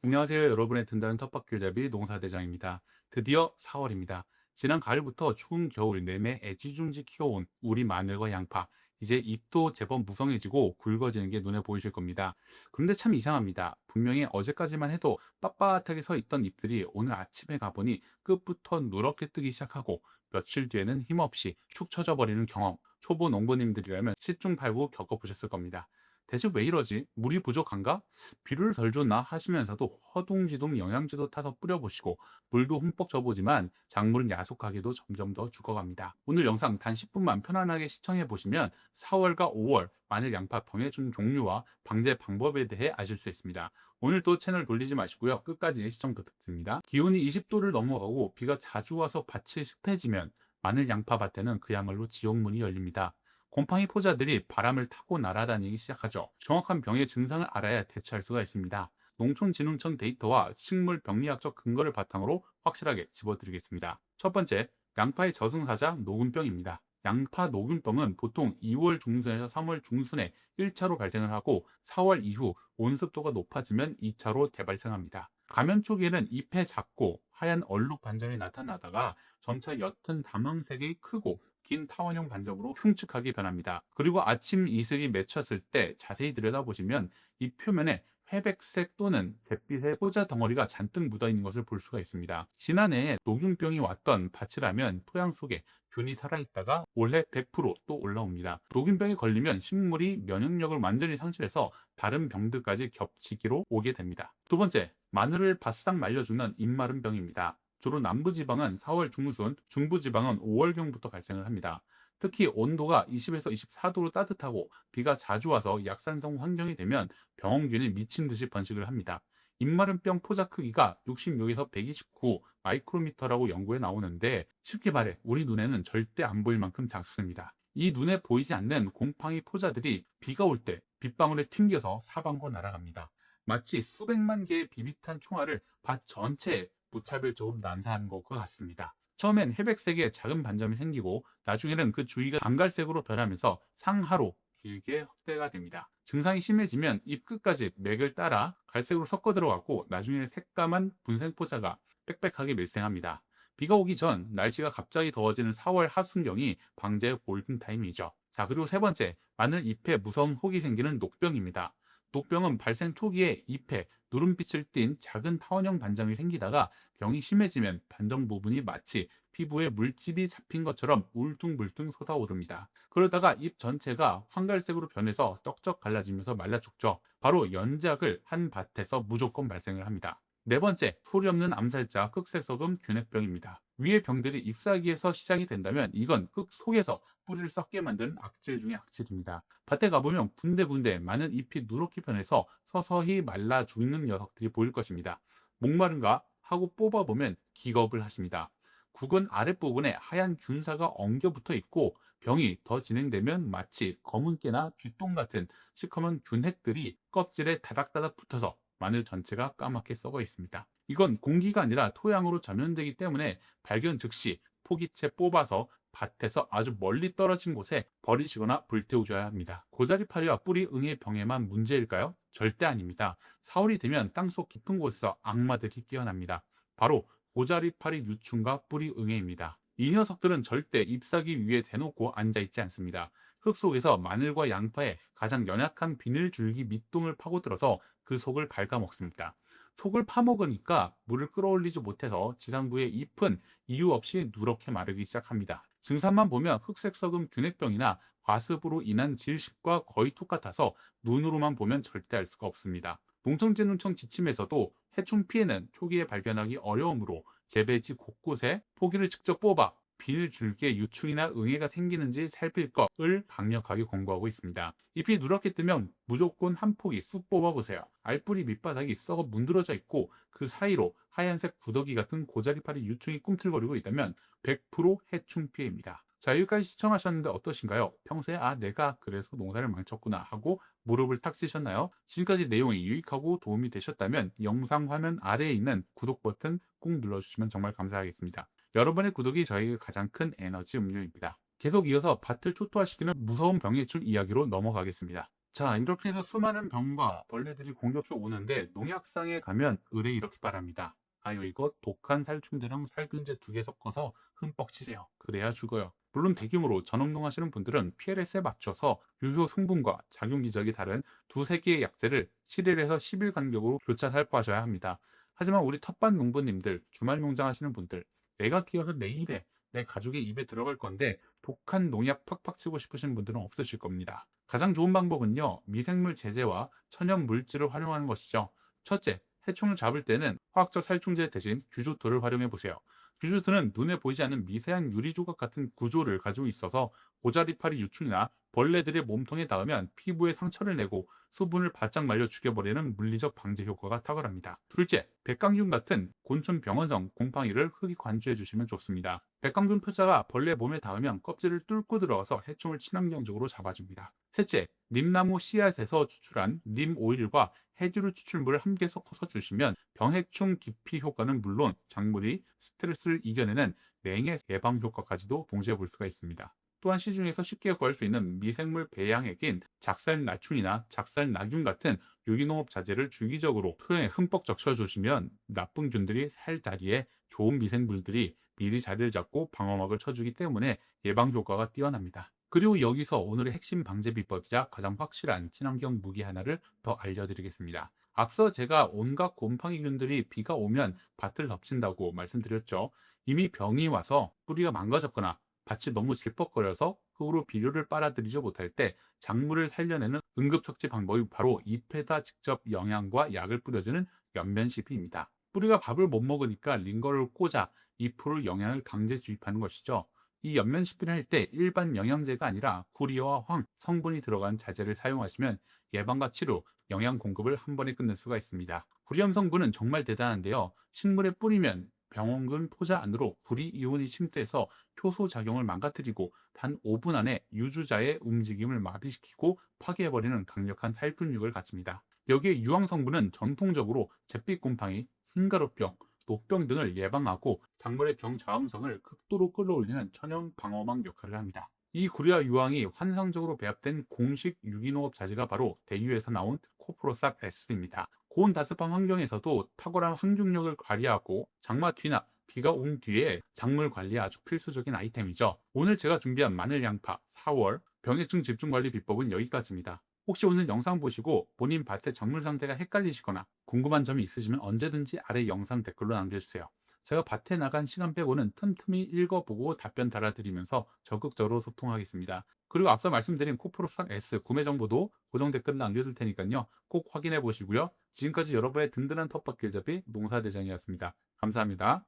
안녕하세요. 여러분의 든든한 텃밭길잡이 농사대장입니다. 드디어 4월입니다. 지난 가을부터 추운 겨울 내내 애지중지 키워온 우리 마늘과 양파. 이제 잎도 제법 무성해지고 굵어지는 게 눈에 보이실 겁니다. 그런데 참 이상합니다. 분명히 어제까지만 해도 빳빳하게 서 있던 잎들이 오늘 아침에 가보니 끝부터 누렇게 뜨기 시작하고 며칠 뒤에는 힘없이 축 처져 버리는 경험. 초보 농부님들이라면 시중팔구 겪어보셨을 겁니다. 대체 왜 이러지? 물이 부족한가? 비를 덜 줬나 하시면서도 허둥지둥 영양제도 타서 뿌려보시고 물도 흠뻑 줘보지만 작물은 야속하게도 점점 더 죽어갑니다. 오늘 영상 단 10분만 편안하게 시청해 보시면 4월과 5월 마늘 양파 병해충 종류와 방제 방법에 대해 아실 수 있습니다. 오늘도 채널 돌리지 마시고요. 끝까지 시청 부탁드립니다. 기온이 20도를 넘어가고 비가 자주 와서 밭이 습해지면 마늘 양파 밭에는 그야말로 지옥문이 열립니다. 곰팡이 포자들이 바람을 타고 날아다니기 시작하죠. 정확한 병의 증상을 알아야 대처할 수가 있습니다. 농촌진흥청 데이터와 식물 병리학적 근거를 바탕으로 확실하게 짚어드리겠습니다. 첫 번째, 양파의 저승사자 녹균병입니다. 양파 녹균병은 보통 2월 중순에서 3월 중순에 1차로 발생을 하고 4월 이후 온습도가 높아지면 2차로 대발생합니다. 감염 초기에는 잎에 작고 하얀 얼룩 반점이 나타나다가 점차 옅은 다망색이 크고 긴 타원형 반점으로 흉측하게 변합니다. 그리고 아침 이슬이 맺혔을 때 자세히 들여다보시면 이 표면에 회백색 또는 잿빛의 포자 덩어리가 잔뜩 묻어있는 것을 볼 수가 있습니다. 지난해에 녹균병이 왔던 밭이라면 토양 속에 균이 살아있다가 올해 100%또 올라옵니다. 녹균병에 걸리면 식물이 면역력을 완전히 상실해서 다른 병들까지 겹치기로 오게 됩니다. 두 번째, 마늘을 바싹 말려 죽는 입마른 병입니다. 주로 남부지방은 4월 중순, 중부지방은 5월경부터 발생을 합니다. 특히 온도가 20에서 24도로 따뜻하고 비가 자주 와서 약산성 환경이 되면 병원균이 미친 듯이 번식을 합니다. 입마른병 포자 크기가 66에서 129 마이크로미터라고 연구에 나오는데 쉽게 말해 우리 눈에는 절대 안 보일 만큼 작습니다. 이 눈에 보이지 않는 곰팡이 포자들이 비가 올 때 빗방울에 튕겨서 사방으로 날아갑니다. 마치 수백만 개의 비비탄 총알을 밭 전체에 무차별적으로 난사하는 것과 같습니다. 처음엔 회백색의 작은 반점이 생기고 나중에는 그 주위가 단갈색으로 변하면서 상하로 길게 확대가 됩니다. 증상이 심해지면 잎 끝까지 맥을 따라 갈색으로 섞어 들어가고 나중에 새까만 분생포자가 빽빽하게 밀생합니다. 비가 오기 전 날씨가 갑자기 더워지는 4월 하순경이 방제의 골든타임이죠. 자, 그리고 세 번째, 마늘 잎에 무서운 혹이 생기는 녹병입니다. 녹병은 발생 초기에 잎에 누름빛을 띤 작은 타원형 반점이 생기다가 병이 심해지면 반점 부분이 마치 피부에 물집이 잡힌 것처럼 울퉁불퉁 솟아오릅니다. 그러다가 잎 전체가 황갈색으로 변해서 떡적 갈라지면서 말라 죽죠. 바로 연작을 한 밭에서 무조건 발생을 합니다. 네 번째, 소리 없는 암살자 흑색소금 균핵병입니다. 위의 병들이 잎사귀에서 시작이 된다면 이건 흙 속에서 뿌리를 썩게 만드는 악질 중의 악질입니다. 밭에 가보면 군데군데 많은 잎이 누렇게 변해서 서서히 말라 죽는 녀석들이 보일 것입니다. 목마른가 하고 뽑아보면 기겁을 하십니다. 국은 아랫부분에 하얀 균사가 엉겨 붙어 있고 병이 더 진행되면 마치 검은깨나 쥐똥 같은 시커먼 균핵들이 껍질에 다닥다닥 붙어서 마늘 전체가 까맣게 썩어 있습니다. 이건 공기가 아니라 토양으로 전염되기 때문에 발견 즉시 포기채 뽑아서 밭에서 아주 멀리 떨어진 곳에 버리시거나 불태우셔야 합니다. 고자리파리와 뿌리 응애 병에만 문제일까요? 절대 아닙니다. 4월이 되면 땅속 깊은 곳에서 악마들이 깨어납니다. 바로 고자리파리 유충과 뿌리 응애입니다. 이 녀석들은 절대 잎사귀 위에 대놓고 앉아있지 않습니다. 흙 속에서 마늘과 양파에 가장 연약한 비늘줄기 밑동을 파고들어서 그 속을 갉아먹습니다. 속을 파먹으니까 물을 끌어올리지 못해서 지상부의 잎은 이유 없이 누렇게 마르기 시작합니다. 증상만 보면 흑색석음 균핵병이나 과습으로 인한 질식과 거의 똑같아서 눈으로만 보면 절대 알 수가 없습니다. 농촌진흥청 지침에서도 해충 피해는 초기에 발견하기 어려우므로 재배지 곳곳에 포기를 직접 뽑아 비닐줄기에 유충이나 응애가 생기는지 살필 것을 강력하게 권고하고 있습니다. 잎이 누렇게 뜨면 무조건 한 포기 쑥 뽑아보세요. 알뿌리 밑바닥이 썩어 문드러져 있고 그 사이로 하얀색 구더기 같은 고자리파리 유충이 꿈틀거리고 있다면 100% 해충 피해입니다. 자, 여기까지 시청하셨는데 어떠신가요? 평소에 내가 그래서 농사를 망쳤구나 하고 무릎을 탁 치셨나요? 지금까지 내용이 유익하고 도움이 되셨다면 영상 화면 아래에 있는 구독 버튼 꾹 눌러주시면 정말 감사하겠습니다. 여러분의 구독이 저에게 가장 큰 에너지 음료입니다. 계속 이어서 밭을 초토화시키는 무서운 병해충 이야기로 넘어가겠습니다. 자, 이렇게 해서 수많은 병과 벌레들이 공격해 오는데 농약상에 가면 의뢰 이렇게 바랍니다. 아유, 이거 독한 살충제랑 살균제 2개 섞어서 흠뻑 치세요. 그래야 죽어요. 물론 대규모로 전업농 하시는 분들은 PLS에 맞춰서 유효 성분과 작용 기적이 다른 두세 개의 약재를 7일에서 10일 간격으로 교차 살포하셔야 합니다. 하지만 우리 텃밭 농부님들, 주말 농장 하시는 분들, 내가 키워서 내 입에, 내 가족의 입에 들어갈 건데 독한 농약 팍팍 치고 싶으신 분들은 없으실 겁니다. 가장 좋은 방법은요, 미생물 제제와 천연 물질을 활용하는 것이죠. 첫째, 해충을 잡을 때는 화학적 살충제 대신 규조토를 활용해 보세요. 규조토는 눈에 보이지 않는 미세한 유리 조각 같은 구조를 가지고 있어서 고자리파리 유충이나 벌레들의 몸통에 닿으면 피부에 상처를 내고 수분을 바짝 말려 죽여버리는 물리적 방제 효과가 탁월합니다. 둘째, 백강균 같은 곤충 병원성 곰팡이를 흙에 관주해 주시면 좋습니다. 백강균 표자가 벌레 몸에 닿으면 껍질을 뚫고 들어가서 해충을 친환경적으로 잡아줍니다. 셋째, 님나무 씨앗에서 추출한 님 오일과 해조류 추출물을 함께 섞어서 주시면 병해충 기피 효과는 물론 작물이 스트레스를 이겨내는 냉해 예방 효과까지도 동시에 볼 수가 있습니다. 또한 시중에서 쉽게 구할 수 있는 미생물 배양액인 작살나춘이나 작살나균 같은 유기농업 자재를 주기적으로 토양에 흠뻑 적셔주시면 나쁜 균들이 살 자리에 좋은 미생물들이 미리 자리를 잡고 방어막을 쳐주기 때문에 예방 효과가 뛰어납니다. 그리고 여기서 오늘의 핵심 방제 비법이자 가장 확실한 친환경 무기 하나를 더 알려드리겠습니다. 앞서 제가 온갖 곰팡이균들이 비가 오면 밭을 덮친다고 말씀드렸죠. 이미 병이 와서 뿌리가 망가졌거나 밭이 너무 질퍽거려서 그 후로 비료를 빨아들이지 못할 때 작물을 살려내는 응급처치 방법이 바로 잎에다 직접 영양과 약을 뿌려주는 연면시비입니다. 뿌리가 밥을 못 먹으니까 링거를 꽂아 잎으로 영양을 강제 주입하는 것이죠. 이 연면시비를 할 때 일반 영양제가 아니라 구리와 황 성분이 들어간 자재를 사용하시면 예방과 치료, 영양 공급을 한 번에 끝낼 수가 있습니다. 구리염 성분은 정말 대단한데요. 식물에 뿌리면 병원균 포자 안으로 구리 이온이 침투해서 효소 작용을 망가뜨리고 단 5분 안에 유주자의 움직임을 마비시키고 파괴해버리는 강력한 살균력을 가집니다. 여기에 유황 성분은 전통적으로 잿빛 곰팡이, 흰가루병, 노병 등을 예방하고 작물의 병 저항성을 극도로 끌어올리는 천연 방어막 역할을 합니다. 이 구리와 유황이 환상적으로 배합된 공식 유기농업 자재가 바로 대유에서 나온 코프로삭 S입니다. 고온 다습한 환경에서도 탁월한 항균력을 발휘하고 장마 뒤나 비가 온 뒤에 작물 관리에 아주 필수적인 아이템이죠. 오늘 제가 준비한 마늘 양파 4월 병해충 집중 관리 비법은 여기까지입니다. 혹시 오늘 영상 보시고 본인 밭의 작물 상태가 헷갈리시거나 궁금한 점이 있으시면 언제든지 아래 영상 댓글로 남겨주세요. 제가 밭에 나간 시간 빼고는 틈틈이 읽어보고 답변 달아드리면서 적극적으로 소통하겠습니다. 그리고 앞서 말씀드린 코프로삭 S 구매 정보도 고정 댓글에 남겨둘 테니까요. 꼭 확인해 보시고요. 지금까지 여러분의 든든한 텃밭 길잡이 농사대장이었습니다. 감사합니다.